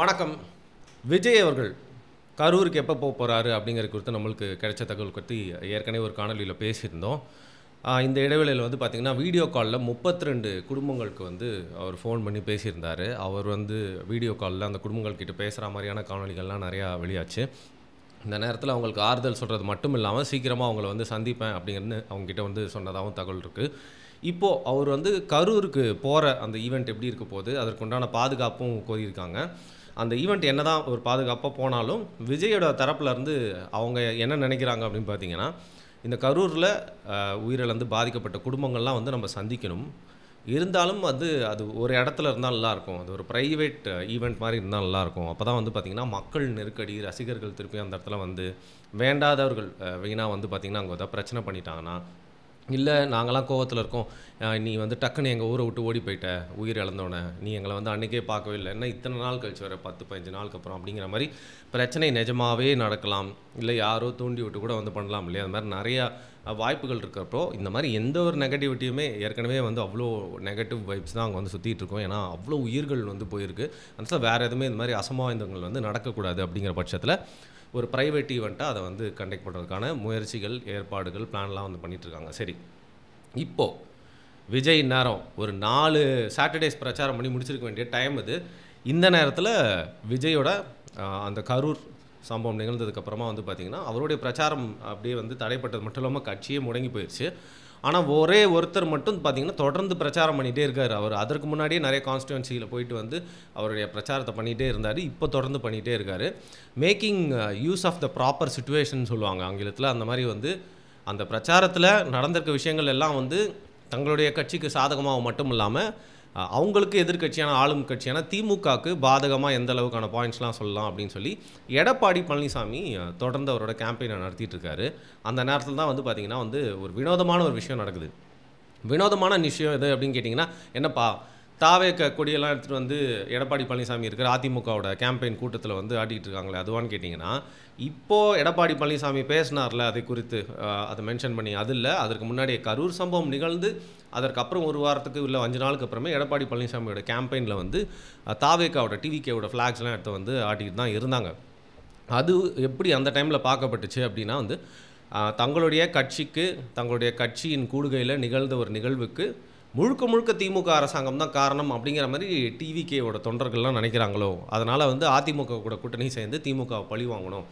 வணக்கம். விஜய் அவர்கள் கரூருக்கு எப்போ போகிறாரு அப்படிங்கிற குறித்து நம்மளுக்கு கிடைச்ச தகவல் பற்றி ஏற்கனவே ஒரு காணொலியில் பேசியிருந்தோம். இந்த இடைவேளையில் வந்து பார்த்திங்கன்னா வீடியோ காலில் 32 குடும்பங்களுக்கு வந்து அவர் ஃபோன் பண்ணி பேசியிருந்தார். அவர் வந்து வீடியோ காலில் அந்த குடும்பங்கள்கிட்ட பேசுகிற மாதிரியான காணொலிகள்லாம் நிறையா வெளியாச்சு. இந்த நேரத்தில் அவங்களுக்கு ஆறுதல் சொல்கிறது மட்டும் இல்லாமல் சீக்கிரமாக அவங்கள வந்து சந்திப்பேன் அப்படிங்கிறது அவங்ககிட்ட வந்து சொன்னதாகவும் தகவல் இருக்குது. இப்போது அவர் வந்து கரூருக்கு போகிற அந்த ஈவெண்ட் எப்படி இருக்க போகுது, அதற்குண்டான பாதுகாப்பும் கோரியிருக்காங்க. அந்த ஈவெண்ட் என்ன தான் ஒரு பாதுகாப்பாக போனாலும் விஜயோட தரப்புலேருந்து அவங்க என்ன நினைக்கிறாங்க அப்படின்னு பார்த்தீங்கன்னா, இந்த கரூரில் உயிரிழந்து பாதிக்கப்பட்ட குடும்பங்கள்லாம் வந்து நம்ம சந்திக்கணும். இருந்தாலும் அது ஒரு இடத்துல இருந்தால் நல்லாயிருக்கும். அது ஒரு ப்ரைவேட் ஈவெண்ட் மாதிரி இருந்தால் நல்லாயிருக்கும். அப்போ தான் வந்து பார்த்திங்கன்னா மக்கள் நெருக்கடி, ரசிகர்கள் திருப்பி அந்த இடத்துல வந்து வேண்டாதவர்கள் வீணாக வந்து பார்த்திங்கன்னா அங்கே ஏதாவது பிரச்சனை பண்ணிட்டாங்கன்னா, இல்லை நாங்களாம் கோவத்தில் இருக்கோம், நீ வந்து டக்குன்னு எங்கள் ஊரை விட்டு ஓடி போயிட்ட உயிர் இழந்தோடனே, நீ எங்களை வந்து அன்றைக்கே பார்க்கவே இல்லை, என்ன இத்தனை நாள் கழிச்சு வர 10-15 நாளுக்கு அப்புறம் அப்படிங்கிற மாதிரி பிரச்சனை நிஜமாகவே நடக்கலாம். இல்லை யாரோ தூண்டி விட்டு கூட வந்து பண்ணலாம் இல்லையா? அது மாதிரி நிறையா வாய்ப்புகள் இருக்கிறப்போ இந்த மாதிரி எந்த ஒரு நெகட்டிவிட்டியுமே ஏற்கனவே வந்து அவ்வளோ நெகட்டிவ் வைப்ஸ் தான் அங்கே வந்து சுற்றிட்டு இருக்கோம். ஏன்னா அவ்வளோ உயிர்கள் வந்து போயிருக்கு. அந்த வேறு எதுவுமே இந்த மாதிரி அசம்பாவிதங்கள் வந்து நடக்கக்கூடாது அப்படிங்கிற பட்சத்தில் ஒரு ப்ரைவேட் ஈவெண்ட்டாக அதை வந்து கண்டக்ட் பண்ணுறதுக்கான முயற்சிகள், ஏற்பாடுகள், பிளான்லாம் வந்து பண்ணிகிட்ருக்காங்க. சரி, இப்போது விஜய் நேரம் ஒரு 4 சாட்டர்டேஸ் பிரச்சாரம் பண்ணி முடிச்சிருக்க வேண்டிய டைம் இது. இந்த நேரத்தில் விஜயோட அந்த கரூர் சம்பவம் நிகழ்ந்ததுக்கப்புறமா வந்து பார்த்திங்கன்னா அவருடைய பிரச்சாரம் அப்படியே வந்து தடைப்பட்டது மட்டும் இல்லாமல் கட்சியே முடங்கி போயிடுச்சு. ஆனால் ஒரே ஒருத்தர் மட்டும் பார்த்திங்கன்னா தொடர்ந்து பிரச்சாரம் பண்ணிகிட்டே இருக்கார். அவர் அதற்கு முன்னாடியே நிறைய கான்ஸ்டிடுவன்சியில் போயிட்டு வந்து அவருடைய பிரச்சாரத்தை பண்ணிகிட்டே இருந்தார். இப்போ தொடர்ந்து பண்ணிகிட்டே இருக்கார். Making use of the proper situation சொல்லுவாங்க ஆங்கிலத்தில். அந்த மாதிரி வந்து அந்த பிரச்சாரத்தில் நடந்திருக்க விஷயங்கள் எல்லாம் வந்து தங்களுடைய கட்சிக்கு சாதகமாக மட்டும் இல்லாமல் அவங்களுக்கு எதிர்கட்சியான ஆளும் கட்சியான திமுகவுக்கு பாதகமாக எந்த அளவுக்கான பாயிண்ட்ஸ்லாம் சொல்லலாம் அப்படின்னு சொல்லி எடப்பாடி பழனிசாமி தொடர்ந்து அவரோட கேம்பெயினை நடத்திட்டு இருக்காரு. அந்த நேரத்தில் தான் வந்து பார்த்திங்கன்னா வந்து ஒரு வினோதமான ஒரு விஷயம் நடக்குது. வினோதமான விஷயம் எது அப்படின்னு கேட்டிங்கன்னா, என்னப்பா தாவேக கொடியெல்லாம் எடுத்துகிட்டு வந்து எடப்பாடி பழனிசாமி இருக்கிற அதிமுகவோட கேம்பெயின் கூட்டத்தில் வந்து ஆட்டிகிட்டு இருக்காங்களே அதுவான்னு கேட்டிங்கன்னா, இப்போது எடப்பாடி பழனிசாமி பேசினார்ல அதை குறித்து அதை மென்ஷன் பண்ணி அது இல்லை. அதற்கு முன்னாடியே கரூர் சம்பவம் நிகழ்ந்து அதற்கப்புறம் ஒரு வாரத்துக்கு இல்லை 5 நாளுக்கு அப்புறமே எடப்பாடி பழனிசாமியோட கேம்பெயினில் வந்து தாவேகாவோட டிவிகேவோட ஃப்ளாக்ஸ்லாம் எடுத்து வந்து ஆட்டிகிட்டு தான் இருந்தாங்க. அது எப்படி அந்த டைமில் பார்க்கப்பட்டுச்சு அப்படின்னா வந்து தங்களுடைய கட்சிக்கு தங்களுடைய கட்சியின் கூடுகையில் நிகழ்ந்த ஒரு நிகழ்வுக்கு முழுக்க முழுக்க திமுக அரசாங்கம் தான் காரணம் அப்படிங்கிற மாதிரி டிவிகேவோட தொண்டர்கள்லாம் நினைக்கிறாங்களோ, அதனால் வந்து அதிமுக கூட கூட்டணி சேர்ந்து திமுக பழி வாங்கணும்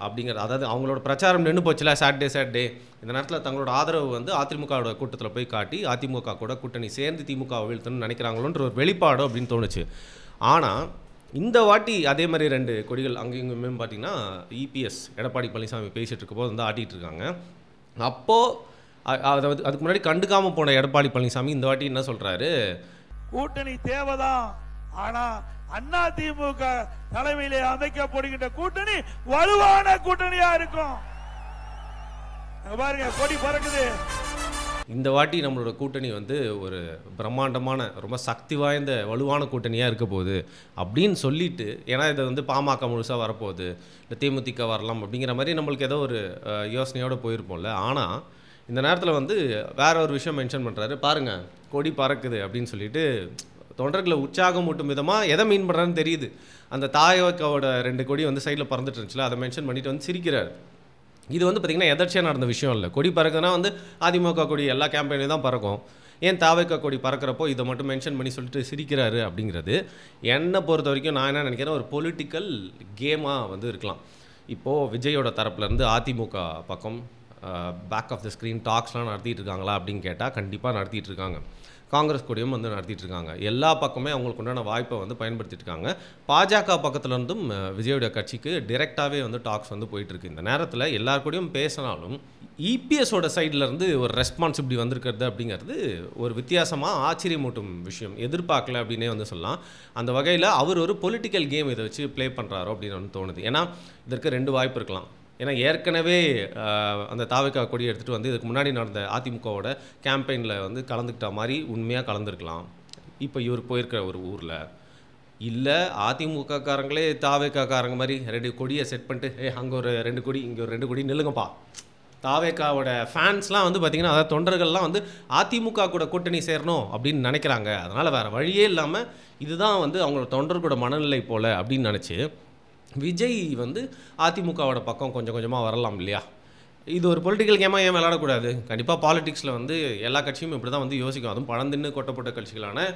அப்படிங்கிறது. அதாவது அவங்களோட பிரச்சாரம் நின்று போச்சுல சாட்டர்டே இந்த நேரத்தில் தங்களோட ஆதரவு வந்து அதிமுகவோட கூட்டத்தில் போய் காட்டி அதிமுக கூட கூட்டணி சேர்ந்து திமுக வீழ்த்தணும்னு நினைக்கிறாங்களோன்ற ஒரு வெளிப்பாடு அப்படின்னு தோணுச்சு. ஆனால் இந்த வாட்டி அதே மாதிரி 2 கொடிகள் அங்கேயுமே பார்த்திங்கன்னா இபிஎஸ் எடப்பாடி பழனிசாமி பேசிகிட்டு இருக்கப்போ வந்து ஆட்டிகிட்டு இருக்காங்க. அப்போது அதாவது அதுக்கு முன்னாடி கண்டுக்காமல் போன எடப்பாடி பழனிசாமி இந்த வாட்டி என்ன சொல்கிறாரு, கூட்டணி தேவைதான், ஆனால் அதிமுக தலைமையிலே அமைக்கப்படுகின்ற கூட்டணி வலுவான கூட்டணியா இருக்கும். பாருங்க கொடி பறக்குது. இந்த வாட்டி நம்மளோட கூட்டணி வந்து ஒரு பிரம்மாண்டமான ரொம்ப சக்தி வாய்ந்த வலுவான கூட்டணியாக இருக்க போகுது அப்படின்னு சொல்லிட்டு, ஏன்னா இதை வந்து பாமக முழுசாக வரப்போகுது, இல்லை தேமுதிக வரலாம் அப்படிங்கிற மாதிரி நம்மளுக்கு ஏதோ ஒரு யோசனையோடு போயிருப்போம்ல. ஆனால் இந்த நேரத்தில் வந்து வேற ஒரு விஷயம் மென்ஷன் பண்ணுறாரு. பாருங்கள் கொடி பறக்குது அப்படின்னு சொல்லிட்டு தொண்டர்களை உற்சாகம் ஊட்டும் விதமாக எதை மீன் பண்ணுறாருன்னு தெரியுது. அந்த தாயக்காவோட 2 கொடி வந்து சைடில் பறந்துட்டு இருந்துச்சுல, அதை மென்ஷன் பண்ணிட்டு வந்து சிரிக்கிறார். இது வந்து பார்த்திங்கன்னா எதர்ச்சியாக நடந்த விஷயம் இல்லை. கொடி பறக்குதுன்னா வந்து அதிமுக கொடி எல்லா கேம்பெயினையும் தான் பறக்கும். ஏன் தாவேக்கா கொடி பறக்கிறப்போ இதை மட்டும் மென்ஷன் பண்ணி சொல்லிட்டு சிரிக்கிறாரு அப்படிங்கிறது என்னை பொறுத்த வரைக்கும் நான் என்ன நினைக்கிறேன், ஒரு பொலிட்டிக்கல் கேமாக வந்து இருக்கலாம். இப்போது விஜயோட தரப்புலேருந்து அதிமுக பக்கம் பேக் ஆஃப் த ஸ்க்ரீன் டாக்ஸ்லாம் நடத்திட்டு இருக்காங்களா அப்படின்னு கேட்டால் கண்டிப்பாக நடத்திட்டு இருக்காங்க. காங்கிரஸ் கூடயும் வந்து நடத்திட்டு இருக்காங்க. எல்லா பக்கமே அவங்களுக்கு உண்டான வாய்ப்பை வந்து பயன்படுத்திட்டு இருக்காங்க. பாஜக பக்கத்துலேருந்தும் விஜயோட கட்சிக்கு டிரெக்டாகவே வந்து டாக்ஸ் வந்து போயிட்டுருக்கு. இந்த நேரத்தில் எல்லார் கூடயும் பேசினாலும் இபிஎஸோட சைட்லேருந்து ஒரு ரெஸ்பான்சிபிலிட்டி வந்திருக்கிறது அப்படிங்கிறது ஒரு வித்தியாசமாக ஆச்சரியமூட்டும் விஷயம். எதிர்பார்க்கல அப்படின்னே வந்து சொல்லலாம். அந்த வகையில் அவர் ஒரு பொலிட்டிக்கல் கேம் இதை வச்சு ப்ளே பண்ணுறாரோ அப்படின்னு வந்து தோணுது. ஏன்னா இதற்கு 2 வாய்ப்பு இருக்கலாம். ஏன்னா ஏற்கனவே அந்த தாவேகா கொடி எடுத்துகிட்டு வந்து இதுக்கு முன்னாடி நடந்த அதிமுகவோட கேம்பெயினில் வந்து கலந்துக்கிட்ட மாதிரி உண்மையாக கலந்துருக்கலாம். இப்போ இவர் போயிருக்கிற ஒரு ஊரில் இல்லை அதிமுகக்காரங்களே தாவேகாக்காரங்க மாதிரி 2 கொடியை செட் பண்ணிட்டு அங்கே ஒரு 2 கொடி இங்கே ஒரு 2 கொடி நில்லுங்கப்பா தாவேக்காவோட ஃபேன்ஸ்லாம் வந்து பார்த்திங்கன்னா, அதாவது தொண்டர்கள்லாம் வந்து அதிமுக கூட கூட்டணி சேரணும் அப்படின்னு நினைக்கிறாங்க. அதனால் வேறு வழியே இல்லாமல் இதுதான் வந்து அவங்களோட தொண்டர்களோட மனநிலை போல் அப்படின்னு நினச்சி விஜய் வந்து அதிமுகவோட பக்கம் கொஞ்சம் கொஞ்சமாக வரலாம் இல்லையா? இது ஒரு பொலிட்டிக்கல் கேமாக ஏன் விளையாடக்கூடாது? கண்டிப்பாக பாலிடிக்ஸில் வந்து எல்லா கட்சியும் இப்படி தான் வந்து யோசிக்கும். அதுவும் பழந்தின்னு கொட்டப்பட்ட கட்சிகளான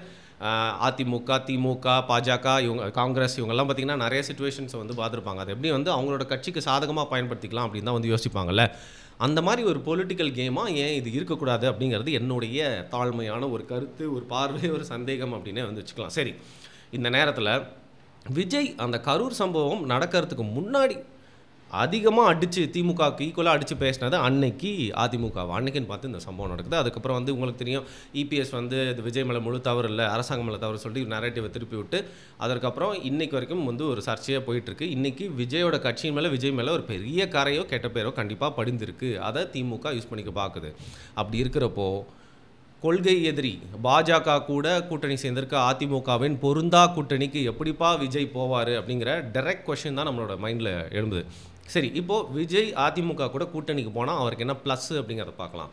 அதிமுக, திமுக, பாஜக, இவங்க காங்கிரஸ் இவங்கெல்லாம் பார்த்திங்கன்னா நிறைய சிச்சுவேஷன்ஸை வந்து பார்த்துருப்பாங்க. அது எப்படி வந்து அவங்களோட கட்சிக்கு சாதகமாக பயன்படுத்திக்கலாம் அப்படின்னு தான் வந்து யோசிப்பாங்கல்ல. அந்த மாதிரி ஒரு பொலிட்டிக்கல் கேமாக ஏன் இது இருக்கக்கூடாது அப்படிங்கிறது என்னுடைய தாழ்மையான ஒரு கருத்து, ஒரு பார்வை, ஒரு சந்தேகம் அப்படின்னே வந்து வச்சுக்கலாம். சரி, இந்த நேரத்தில் விஜய் அந்த கரூர் சம்பவம் நடக்கிறதுக்கு முன்னாடி அதிகமாக அடித்து திமுகவுக்கு ஈக்குவலாக அடித்து பேசினது அன்னைக்கு அதிமுக அன்னைக்குன்னு பார்த்து இந்த சம்பவம் நடக்குது. அதுக்கப்புறம் வந்து உங்களுக்கு தெரியும், இபிஎஸ் வந்து இது விஜய் மேலே முழு தவறு இல்லை, அரசாங்கம் மேலே தவறு சொல்லிட்டு நரேட்டிவை திருப்பி விட்டு அதுக்கப்புறம் இன்றைக்கு வரைக்கும் வந்து ஒரு சர்ச்சையாக போயிட்டுருக்கு. இன்றைக்கி விஜயோட கட்சியின் மேலே, விஜய் மேலே ஒரு பெரிய கரையோ கெட்ட பேரோ கண்டிப்பாக படிந்திருக்கு. அதை திமுக யூஸ் பண்ணிக்க பார்க்குது. அப்படி இருக்கிறப்போ கொள்கை எதிரி பாஜக கூட கூட்டணி சேர்ந்திருக்க அதிமுகவின் பொருந்தா கூட்டணிக்கு எப்படிப்பா விஜய் போவார் அப்படிங்கிற டைரக்ட் கொஷின் தான் நம்மளோட மைண்டில் எழும்புது. சரி, இப்போது விஜய் அதிமுக கூட கூட்டணிக்கு போனால் அவருக்கு என்ன ப்ளஸ்ஸு அப்படிங்கிறத பார்க்கலாம்.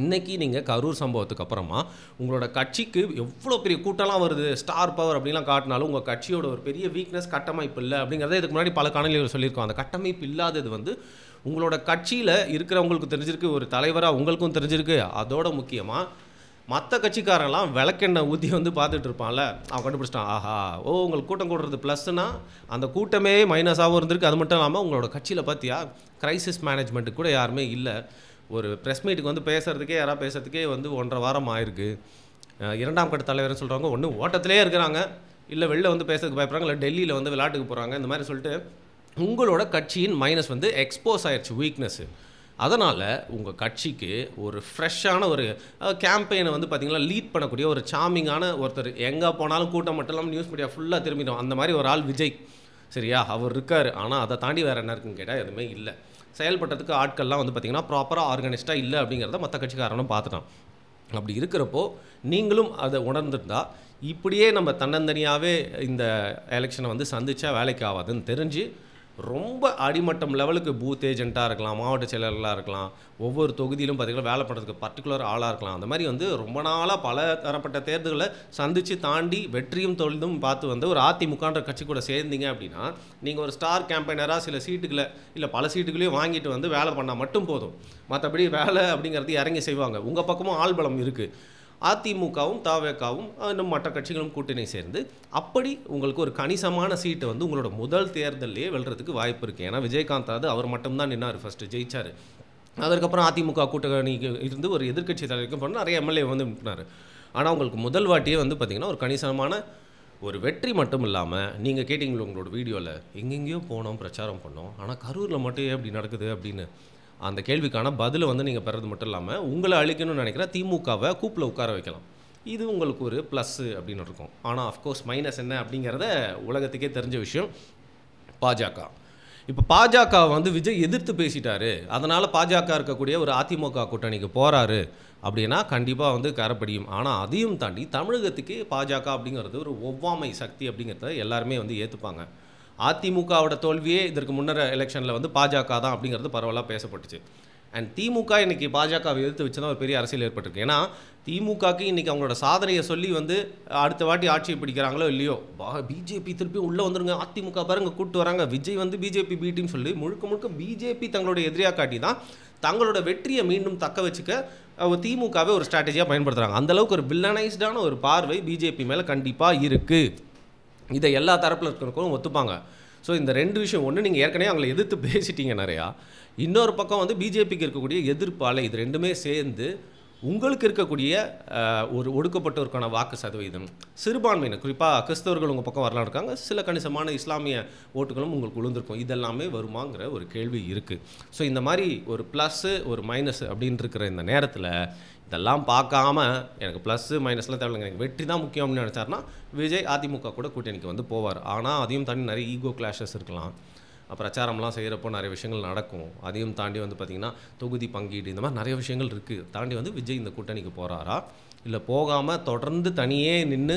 இன்றைக்கி நீங்கள் கரூர் சம்பவத்துக்கு அப்புறமா உங்களோட கட்சிக்கு எவ்வளோ பெரிய கூட்டம்லாம் வருது, ஸ்டார் பவர் அப்படிலாம் காட்டினாலும் உங்கள் கட்சியோட ஒரு பெரிய வீக்னஸ் கட்டமைப்பு இல்லை அப்படிங்கிறத இதுக்கு முன்னாடி பல காணொலிகள் சொல்லியிருக்கோம். அந்த கட்டமைப்பு இல்லாதது வந்து உங்களோட கட்சியில் இருக்கிறவங்களுக்கு தெரிஞ்சிருக்கு, ஒரு தலைவராக உங்களுக்கும் தெரிஞ்சிருக்கு. அதோட முக்கியமாக மற்ற கட்சிக்காரெல்லாம் விளக்கெண்ணெய் ஊற்றி வந்து பார்த்துட்டு இருப்பான்ல, அவன் கண்டுபிடிச்சிட்டான். ஆஹா, உங்களுக்கு கூட்டம் கூடுறது ப்ளஸ்னா அந்த கூட்டமே மைனஸாகவும் இருந்திருக்கு. அது மட்டும் இல்லாமல் உங்களோட கட்சியில் பார்த்தியா க்ரைசிஸ் மேனேஜ்மெண்ட்டு கூட யாருமே இல்லை. ஒரு ப்ரெஸ் மீட்டுக்கு வந்து பேசுகிறதுக்கே வந்து 1.5 வாரம் ஆயிருக்கு. 2ஆம் கட்ட தலைவர்னு சொல்கிறவங்க ஒன்று ஓட்டத்திலே இருக்கிறாங்க, இல்லை வெளில வந்து பேசுறதுக்கு பயப்படுறாங்க, இல்லை டெல்லியில் வந்து விளையாட்டுக்கு போகிறாங்க. இந்த மாதிரி சொல்லிட்டு உங்களோட கட்சியின் மைனஸ் வந்து எக்ஸ்போஸ் ஆயிடுச்சு, வீக்னஸ்ஸு. அதனால் உங்கள் கட்சிக்கு ஒரு ஃப்ரெஷ்ஷான ஒரு கேம்பெயினை வந்து பார்த்திங்கன்னா லீட் பண்ணக்கூடிய ஒரு சாமிங்கான ஒருத்தர், எங்கே போனாலும் கூட்டம் மட்டும் இல்லாமல் நியூஸ் மீடியா ஃபுல்லாக திரும்பிடும், அந்த மாதிரி ஒரு ஆள் விஜய். சரியா, அவர் இருக்கார். ஆனால் அதை தாண்டி வேறு என்ன இருக்குன்னு கேட்டால் எதுவுமே இல்லை. செயல்பட்டதுக்கு ஆட்கள்லாம் வந்து பார்த்திங்கன்னா ப்ராப்பராக ஆர்கனைஸ்டாக இல்லை அப்படிங்கிறத மற்ற கட்சிக்காரனும் பார்த்துட்டான். அப்படி இருக்கிறப்போ நீங்களும் அதை உணர்ந்துருந்தால் இப்படியே நம்ம தன்னந்தனியாகவே இந்த எலெக்ஷனை வந்து சந்தித்தா வேலைக்கு ஆகாதுன்னு தெரிஞ்சு ரொம்ப அடிமட்டம் லெவலுக்கு பூத் ஏஜென்ட்டாக இருக்கலாம், மாவட்ட செயலர்களாக இருக்கலாம், ஒவ்வொரு தொகுதியிலும் பார்த்திங்கன்னா வேலை பண்ணுறதுக்கு பர்டிகுலர் ஆளாக இருக்கலாம். அந்த மாதிரி வந்து ரொம்ப நாளாக பல தரப்பட்ட தேர்தல்களை சந்தித்து தாண்டி வெற்றியும் தோல்வியும் பார்த்து வந்து ஒரு அதிமுகன்ற கட்சி கூட சேர்ந்தீங்க அப்படின்னா நீங்கள் ஒரு ஸ்டார் கேம்பெயினராக சில சீட்டுகளை இல்லை பல சீட்டுகளையும் வாங்கிட்டு வந்து வேலை பண்ணால் மட்டும் போதும். மற்றபடி வேலை அப்படிங்கிறது இறங்கி செய்வாங்க. உங்கள் பக்கமும் ஆள்பலம் இருக்குது. அதிமுகவும் தாவேக்காவும் இன்னும் மற்ற கட்சிகளும் கூட்டணி சேர்ந்து அப்படி உங்களுக்கு ஒரு கணிசமான சீட்டை வந்து உங்களோட முதல் தேர்தலையே வெல்றதுக்கு வாய்ப்பு இருக்குது. ஏன்னா விஜயகாந்த் அவர் மட்டும்தான் நின்னார், ஃபஸ்ட்டு ஜெயிச்சார். அதற்கப்புறம் அதிமுக கூட்டணிக்கு இருந்து ஒரு எதிர்க்கட்சி தலைவருக்கும் போனால் நிறைய எம்எல்ஏ வந்து நிற்கினார். ஆனால் உங்களுக்கு முதல் வாட்டியே வந்து பார்த்திங்கன்னா ஒரு கணிசமான ஒரு வெற்றி மட்டும் இல்லாமல் நீங்கள் கேட்டிங்களோ உங்களோட வீடியோவில் எங்கெங்கேயோ போனோம், பிரச்சாரம் பண்ணோம், ஆனால் கரூரில் மட்டும் ஏன் அப்படி நடக்குது அப்படின்னு அந்த கேள்விக்கான பதிலை வந்து நீங்கள் பெறது மட்டும் இல்லாமல் உங்களை அழிக்கணும்னு நினைக்கிற திமுகவை கூப்பில் உட்கார வைக்கலாம். இது உங்களுக்கு ஒரு ப்ளஸ்ஸு அப்படின்னு இருக்கும். ஆனால் அஃப்கோர்ஸ் மைனஸ் என்ன அப்படிங்கிறத உலகத்துக்கே தெரிஞ்ச விஷயம். பாஜக இப்போ பாஜக வந்து விஜய் எதிர்த்து பேசிட்டாரு, அதனால் பாஜக இருக்கக்கூடிய ஒரு அதிமுக கூட்டணிக்கு போகிறாரு அப்படின்னா கண்டிப்பாக வந்து கரப்படியும். ஆனால் அதையும் தாண்டி தமிழகத்துக்கு பாஜக அப்படிங்கிறது ஒரு ஒவ்வாமை சக்தி அப்படிங்கிறத எல்லாருமே வந்து ஏற்றுப்பாங்க. அதிமுகவோட தோல்வியே இதற்கு முன்னர் எலெக்ஷனில் வந்து பாஜக தான் அப்படிங்கிறது பரவலாக பேசப்பட்டுச்சு. அண்ட் திமுக இன்றைக்கி பாஜகவை எதிர்த்து வச்சு தான் ஒரு பெரிய அரசியல் ஏற்பட்டிருக்கு. ஏன்னா திமுகக்கு இன்றைக்கி அவங்களோட சாதனையை சொல்லி வந்து அடுத்த வாட்டி ஆட்சியை பிடிக்கிறாங்களோ இல்லையோ, பிஜேபி திருப்பி உள்ளே வந்துருங்க, அதிமுக பாருங்க கூப்பிட்டு வராங்க, விஜய் வந்து பிஜேபி பீட்டின்னு சொல்லி முழுக்க முழுக்க பிஜேபி தங்களுடைய எதிரியாக காட்டி தான் தங்களோட வெற்றியை மீண்டும் தக்க வச்சுக்க திமுகவே ஒரு ஸ்ட்ராட்டஜியாக பயன்படுத்துகிறாங்க. அந்தளவுக்கு ஒரு வில்லனைஸ்டான ஒரு பார்வை பிஜேபி மேலே கண்டிப்பாக இருக்குது. இதை எல்லா தரப்பில் இருக்கிறவங்களும் ஒத்துப்பாங்க. ஸோ இந்த ரெண்டு விஷயம், ஒன்று நீங்கள் ஏற்கனவே அவங்களை எதிர்த்து பேசிட்டீங்க நிறையா, இன்னொரு பக்கம் வந்து பிஜேபிக்கு இருக்கக்கூடிய எதிர்ப்பால் இது ரெண்டுமே சேர்ந்து உங்களுக்கு இருக்கக்கூடிய ஒரு ஒடுக்கப்பட்டோருக்கான வாக்கு சதவீதம், சிறுபான்மையினர் குறிப்பாக கிறிஸ்தவர்கள் உங்கள் பக்கம் வரலாம் இருக்காங்க, சில கணிசமான இஸ்லாமிய ஓட்டுகளும் உங்களுக்கு விழுந்திருக்கும், இதெல்லாமே வருமாங்கிற ஒரு கேள்வி இருக்குது. ஸோ இந்த மாதிரி ஒரு ப்ளஸ்ஸு ஒரு மைனஸ் அப்படின்னு இருக்கிற இந்த நேரத்தில் இதெல்லாம் பார்க்காம எனக்கு ப்ளஸ்ஸு மைனஸ்லாம் தேவையில்லைங்க, எனக்கு வெற்றி தான் முக்கியம் அப்படின்னு நினச்சாருன்னா விஜய் அதிமுக கூட கூட்டணிக்கு வந்து போவார். ஆனால் அதையும் தாண்டி நிறைய ஈகோ கிளாஷஸ் இருக்கலாம், பிரச்சாரம்லாம் செய்கிறப்போ நிறைய விஷயங்கள் நடக்கும். அதையும் தாண்டி வந்து பார்த்திங்கன்னா தொகுதி பங்கீடு இந்த மாதிரி நிறைய விஷயங்கள் இருக்குது. தாண்டி வந்து விஜய் இந்த கூட்டணிக்கு போகிறாரா, இல்லை போகாமல் தொடர்ந்து தனியே நின்று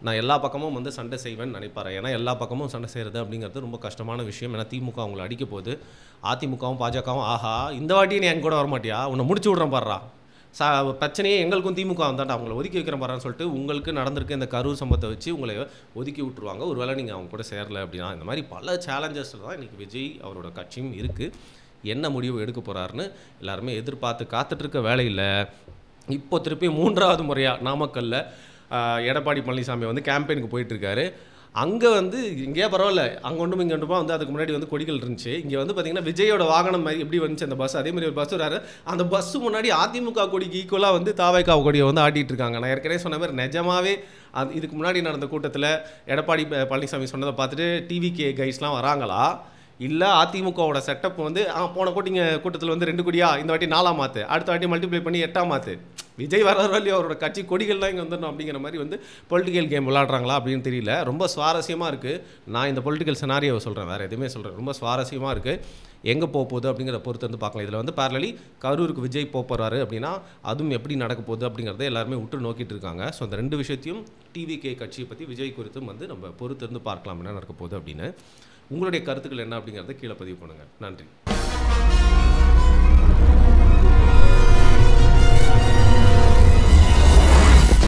நான் எல்லா பக்கமும் வந்து சண்டை செய்வேன்னு நினைப்பாரு. ஏன்னா எல்லா பக்கமும் சண்டை செய்கிறது அப்படிங்கிறது ரொம்ப கஷ்டமான விஷயம். ஏன்னா திமுக அவங்களை அடிக்க போகுது. அதிமுகவும் பாஜகவும் ஆஹா இந்த வாட்டியும் நீ என் கூட வரமாட்டியா, உன்னை முடிச்சு விட்றேன் பாடுறா, பிரச்சனையே எங்களுக்கும் திமுக வந்தாண்டா, அவங்கள ஒதுக்கி வைக்கிறேன் பாருன்னு சொல்லிட்டு உங்களுக்கு நடந்திருக்க இந்த கரூர் சம்பவத்தை வச்சு உங்களை ஒதுக்கி விட்டுருவாங்க. ஒருவேளை நீங்கள் அவங்க கூட சேரலை அப்படின்னா. இந்த மாதிரி பல சேலஞ்சஸ் தான் இன்றைக்கி விஜய் அவரோட கட்சியும் இருக்குது. என்ன முடிவு எடுக்க போகிறாருன்னு எல்லாருமே எதிர்பார்த்து காத்துட்ருக்க வேலையில் இப்போ திருப்பி 3வது முறையாக நாமக்கல்லில் எடப்பாடி பழனிசாமி வந்து கேம்பெயினுக்கு போயிட்டுருக்காரு. அங்கே வந்து இங்கேயே பரவாயில்ல, அங்கே ஒன்றும் இங்கே ஒன்றுமா வந்து அதுக்கு முன்னாடி வந்து கொடிகள் இருந்துச்சு. இங்கே வந்து பார்த்திங்கன்னா விஜயோட வாகனம் மாதிரி எப்படி வந்துச்சு அந்த பஸ், அதே மாதிரி ஒரு பஸ் வராரு. அந்த பஸ்ஸு முன்னாடி அதிமுக கொடிக்கு ஈக்குவலாக வந்து தாவைக்கா கொடியை வந்து ஆட்டிகிட்டு இருக்காங்க. நான் ஏற்கனவே சொன்ன மாதிரி நிஜமாவே இதுக்கு முன்னாடி நடந்த கூட்டத்தில் எடப்பாடி பழனிசாமி சொன்னதை பார்த்துட்டு டிவிகே கைஸ்லாம் வராங்களா, இல்லை அதிமுகவோட செட்டப் வந்து போன கூட்டத்தில் வந்து 2 கொடியா இந்த வாட்டி 4ஆ மாற்று, அடுத்த வாட்டி மல்டிப்ளை பண்ணி 8ஆ மாற்று, விஜய் வர்றாரோ இல்லையோ அவரோட கட்சி கொடிகள்லாம் இங்கே வந்துடணும் அப்படிங்கிற மாதிரி வந்து பொலிட்டிக்கல் கேம் விளாட்றாங்களா அப்படின்னு தெரியல. ரொம்ப சுவாரஸ்யமாக இருக்குது. நான் இந்த பொலிட்டிக்கல் செனாரியோவை சொல்கிறேன், வேறு எதுவுமே சொல்கிறேன். ரொம்ப சுவாரஸ்யமாக இருக்குது. எங்கே போகுது அப்படிங்கிற பொறுத்து வந்து பார்க்கலாம். இதில் வந்து பேரலி கரூருக்கு விஜய் போகிறாரு அப்படின்னா அதுவும் எப்படி நடக்க போகுது அப்படிங்கிறத எல்லாருமே உற்று நோக்கிட்டு இருக்காங்க. ஸோ அந்த 2 விஷயத்தையும் டிவிகே கட்சியை பற்றி விஜய் குறித்தும் வந்து நம்ம பொறுத்து இருந்து பார்க்கலாம் என்ன நடக்க போகுது அப்படின்னு. உங்களுடைய கருத்துக்கள் என்ன அப்படிங்கிறத கீழே பதிவு பண்ணுங்கள். நன்றி.